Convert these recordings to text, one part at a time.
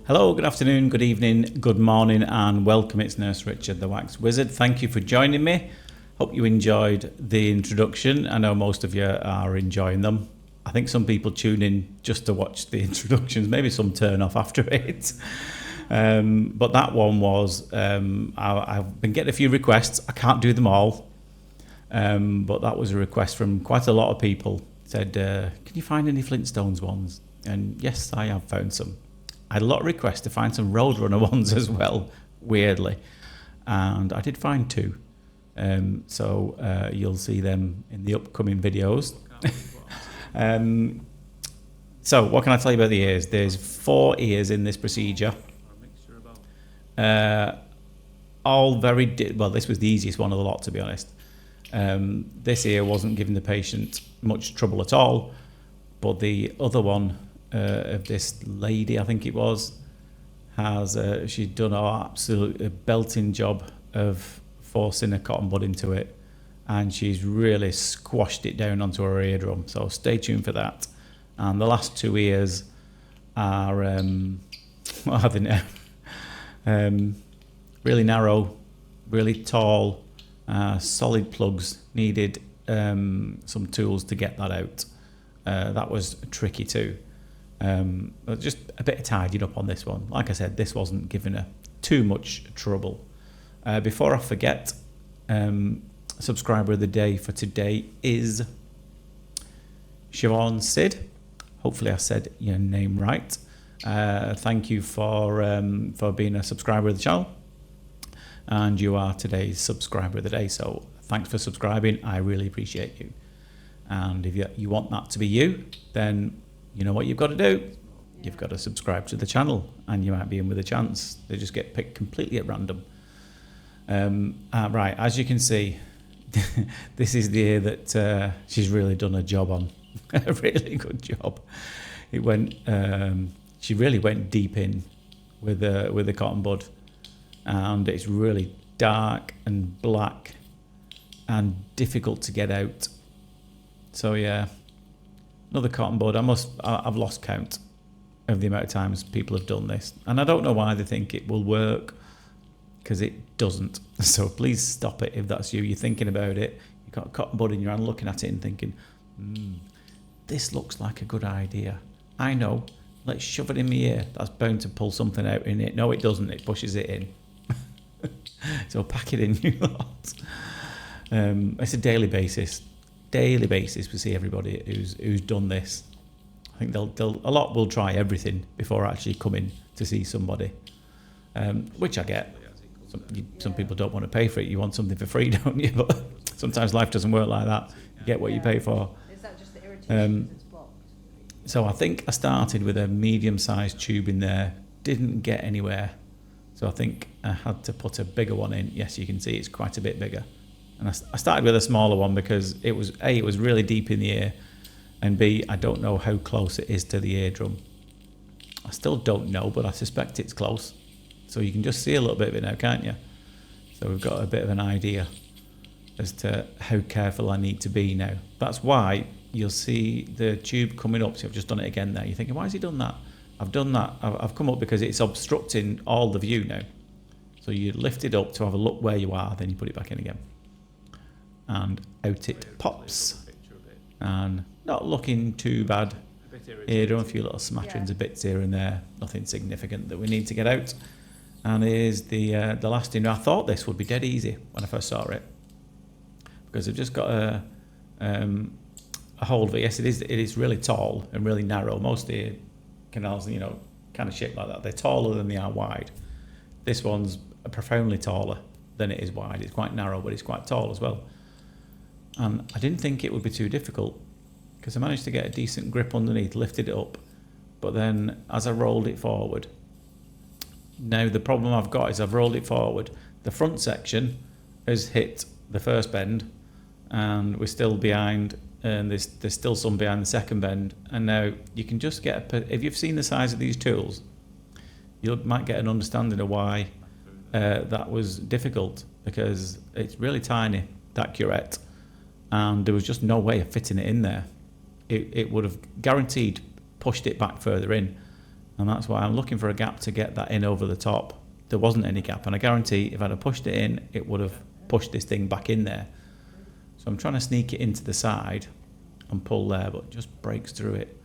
Hello, good afternoon, good evening, good morning, and welcome. It's Nurse Richard, the Wax Wizard. Thank you for joining me. Hope you enjoyed the introduction. I know most of you are enjoying them. I think some people tune in just to watch the introductions, maybe some turn off after it. But that one was, I've been getting a few requests. I can't do them all, but that was a request from quite a lot of people. Said, can you find any Flintstones ones? And yes, I have found some. I had a lot of requests to find some Roadrunner ones as well, weirdly. And I did find two. So you'll see them in the upcoming videos. So what can I tell you about the ears? There's 4 ears in this procedure. All very, well, this was the easiest one of the lot, to be honest. This ear wasn't giving the patient much trouble at all, but the other one of this lady, I think it was, has she'd done an absolute belting job of forcing a cotton bud into it, and she's really squashed it down onto her eardrum. So stay tuned for that. And the last 2 ears are what are they now? Really narrow, really tall, solid plugs. Needed some tools to get that out. That was tricky too. Just a bit of tidying up on this one. Like I said, this wasn't giving her too much trouble. Before I forget, subscriber of the day for today is Siobhan Sid. Hopefully I said your name right. Thank you for being a subscriber of the channel, and you are today's subscriber of the day, so thanks for subscribing. I really appreciate you. And if you want that to be you, then you know what you've got to do. You've got to subscribe to the channel, and you might be in with a chance. They just get picked completely at random. Right, as you can see, this is the ear that she's really done a job on. A really good job. It went. She really went deep in with the cotton bud, and it's really dark and black and difficult to get out. So yeah, another cotton bud. I've lost count of the amount of times people have done this, and I don't know why they think it will work, because it doesn't. So please stop it if that's you. You're thinking about it. You've got a cotton bud in your hand, looking at it and thinking, this looks like a good idea. I know. Let's shove it in my ear. That's bound to pull something out in it. No, it doesn't. It pushes it in. So pack it in, you lot. It's a daily basis. Daily basis. We see everybody who's done this. I think a lot will try everything before actually coming to see somebody, which I get. Some people don't want to pay for it. You want something for free, don't you? But sometimes life doesn't work like that. You get what you pay for. Is that just the irritation that's blocked? So I think I started with a medium-sized tube in there. Didn't get anywhere. So I think I had to put a bigger one in. Yes, you can see it's quite a bit bigger. And I started with a smaller one because it was A, it was really deep in the ear, and B, I don't know how close it is to the eardrum. I still don't know, but I suspect it's close. So you can just see a little bit of it now, can't you? So we've got a bit of an idea as to how careful I need to be now. That's why you'll see the tube coming up. So I've just done it again there. You're thinking, why has he done that? I've done that. I've come up because it's obstructing all the view now. So you lift it up to have a look where you are, then you put it back in again. And out it pops. And not looking too bad. Eardrum, a few little smatterings of bits here and there. Nothing significant that we need to get out. And here's the last thing. I thought this would be dead easy when I first saw it, because I've just got a hold of it. Yes, it is really tall and really narrow. Most ear canals, kind of shaped like that. They're taller than they are wide. This one's profoundly taller than it is wide. It's quite narrow, but it's quite tall as well. And I didn't think it would be too difficult, because I managed to get a decent grip underneath, lifted it up. But then as I rolled it forward, now the problem I've got is I've rolled it forward. The front section has hit the first bend, and we're still behind, and there's still some behind the second bend. And now you can just get if you've seen the size of these tools, you might get an understanding of why that was difficult, because it's really tiny, that curette, and there was just no way of fitting it in there. It would have guaranteed pushed it back further in, And that's why I'm looking for a gap to get that in over the top. There wasn't any gap, and I guarantee if I'd have pushed it in, it would have pushed this thing back in there. So I'm trying to sneak it into the side and pull there, but it just breaks through it.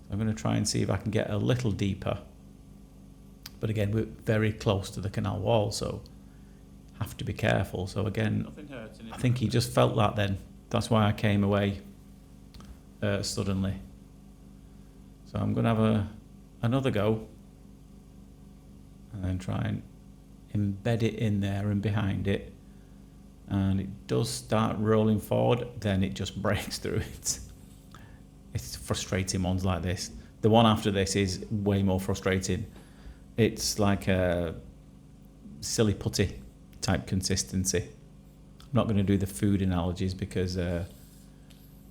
So I'm going to try and see if I can get a little deeper. But again, we're very close to the canal wall, so have to be careful. So again, I think he just felt that then. That's why I came away suddenly. So I'm going to have another go and then try and embed it in there and behind it. And it does start rolling forward, then it just breaks through it. It's frustrating ones like this. The one after this is way more frustrating. It's like a silly putty type consistency. I'm not going to do the food analogies because I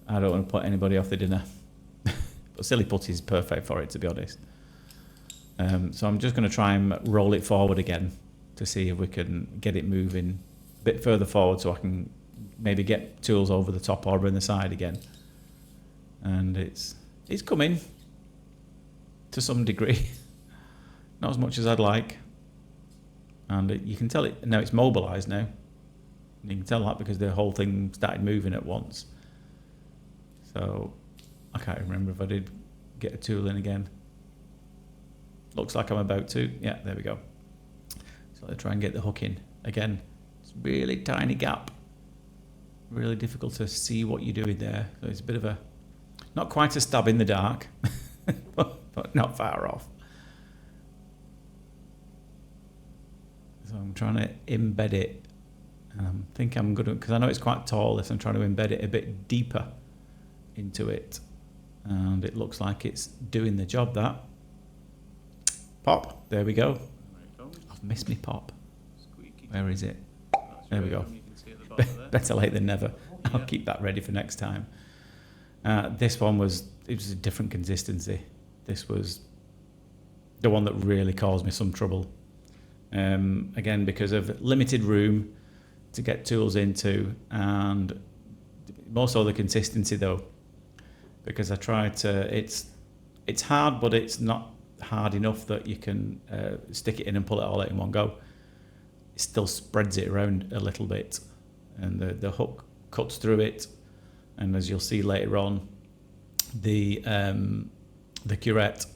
don't want to put anybody off the dinner. But silly putty is perfect for it, to be honest. So I'm just going to try and roll it forward again to see if we can get it moving a bit further forward so I can maybe get tools over the top or in the side again. And it's coming to some degree. Not as much as I'd like. And you can tell it, now it's mobilised now. You can tell that because the whole thing started moving at once. So I can't remember if I did get a tool in again. Looks like I'm about to. Yeah, there we go. So I'll try and get the hook in. Again, it's a really tiny gap. Really difficult to see what you're doing there. So it's a bit of a, not quite a stab in the dark, but not far off. So I'm trying to embed it. And I think I'm good, because I know it's quite tall, this. I'm trying to embed it a bit deeper into it. And it looks like it's doing the job, that. Pop, there we go. I've missed me pop. Where is it? There we go. Better late than never. I'll keep that ready for next time. This one was a different consistency. This was the one that really caused me some trouble. Again, because of limited room to get tools into, and more so the consistency though, because I tried to, it's hard, but it's not hard enough that you can stick it in and pull it all out in one go. It still spreads it around a little bit, and the hook cuts through it, and as you'll see later on, the curette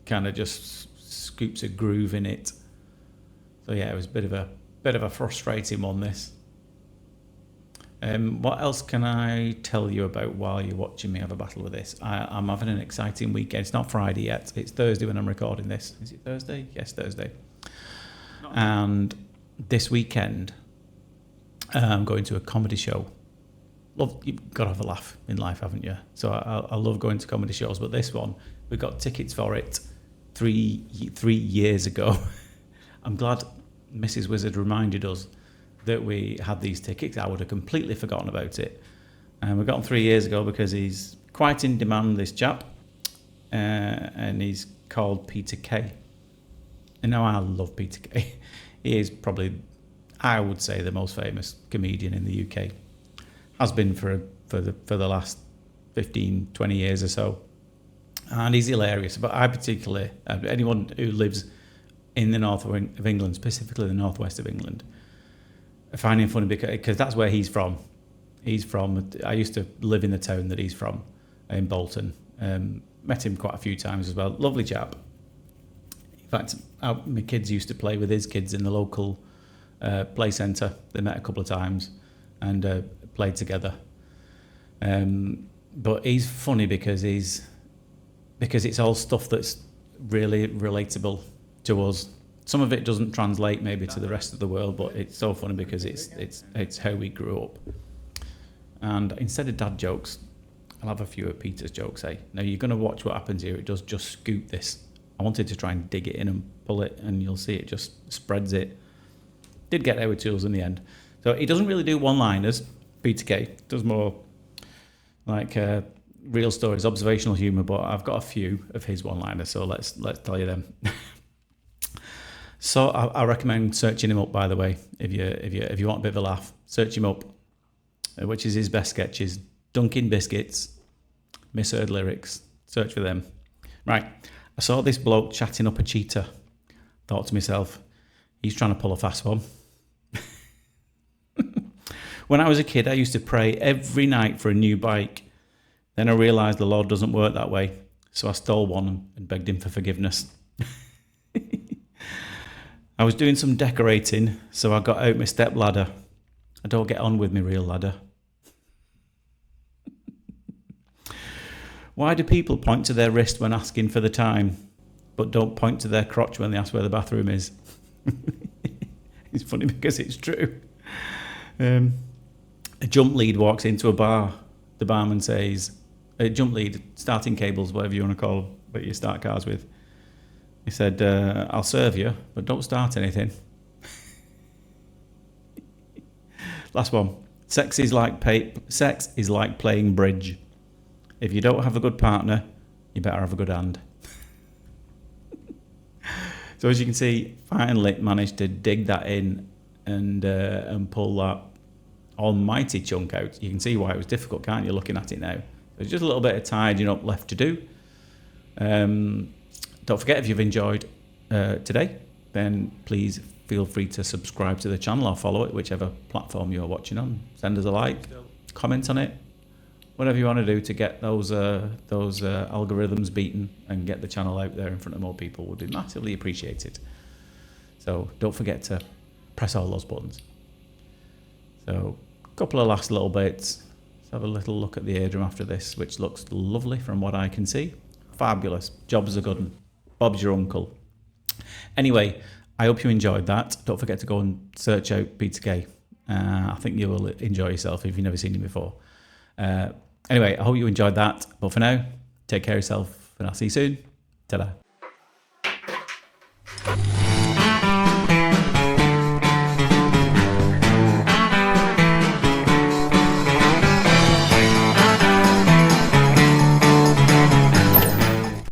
kind of just scoops a groove in it. So yeah, it was a bit of a frustrating one, this. What else can I tell you about while you're watching me have a battle with this? I'm having an exciting weekend. It's not Friday yet. It's Thursday when I'm recording this. Is it Thursday? Yes, Thursday. And this weekend, I'm going to a comedy show. You've got to have a laugh in life, haven't you? So I love going to comedy shows, but this one, we got tickets for it three years ago. I'm glad Mrs. Wizard reminded us that we had these tickets. I would have completely forgotten about it. And we got them 3 years ago because he's quite in demand, this chap. And he's called Peter Kay. And now I love Peter Kay. He is probably, I would say, the most famous comedian in the UK. Has been for the last 15, 20 years or so. And he's hilarious. But I particularly, anyone who lives in the north of England, specifically the northwest of England, I find him funny because that's where he's from. I used to live in the town that he's from, in Bolton. Met him quite a few times as well. Lovely chap. In fact, my kids used to play with his kids in the local play centre. They met a couple of times and played together. But he's funny because it's all stuff that's really relatable to us. Some of it doesn't translate maybe to the rest of the world, but it's so funny because it's how we grew up. And instead of dad jokes, I'll have a few of Peter's jokes. Now you're going to watch what happens here. It does just scoop this. I wanted to try and dig it in and pull it, and you'll see it just spreads it. Did get there with tools in the end. So he doesn't really do one-liners. Peter Kay does more like real stories, observational humour. But I've got a few of his one-liners, so let's tell you them. So I recommend searching him up, by the way, if you want a bit of a laugh. Search him up, which is his best sketches. Dunkin' Biscuits, Misheard Lyrics. Search for them. Right, I saw this bloke chatting up a cheetah. Thought to myself, he's trying to pull a fast one. When I was a kid, I used to pray every night for a new bike. Then I realised the Lord doesn't work that way. So I stole one and begged him for forgiveness. I was doing some decorating, so I got out my step ladder. I don't get on with my real ladder. Why do people point to their wrist when asking for the time, but don't point to their crotch when they ask where the bathroom is? It's funny because it's true. A jump lead walks into a bar. The barman says, a jump lead, starting cables, whatever you want to call what you start cars with. He said, I'll serve you, but don't start anything. Last one. Sex is like playing bridge. If you don't have a good partner, you better have a good hand. So as you can see, finally managed to dig that in and pull that almighty chunk out. You can see why it was difficult, can't you, looking at it now? There's just a little bit of tidying up left to do. Don't forget, if you've enjoyed today, then please feel free to subscribe to the channel or follow it, whichever platform you're watching on. Send us a like, comment on it, whatever you want to do to get those algorithms beaten and get the channel out there in front of more people would be massively appreciated. So don't forget to press all those buttons. So a couple of last little bits. Let's have a little look at the eardrum after this, which looks lovely from what I can see. Fabulous. Job's a good one. Bob's your uncle. Anyway, I hope you enjoyed that. Don't forget to go and search out Peter Kay. I think you will enjoy yourself if you've never seen him before. Anyway, I hope you enjoyed that. But for now, take care of yourself and I'll see you soon. Ta-da.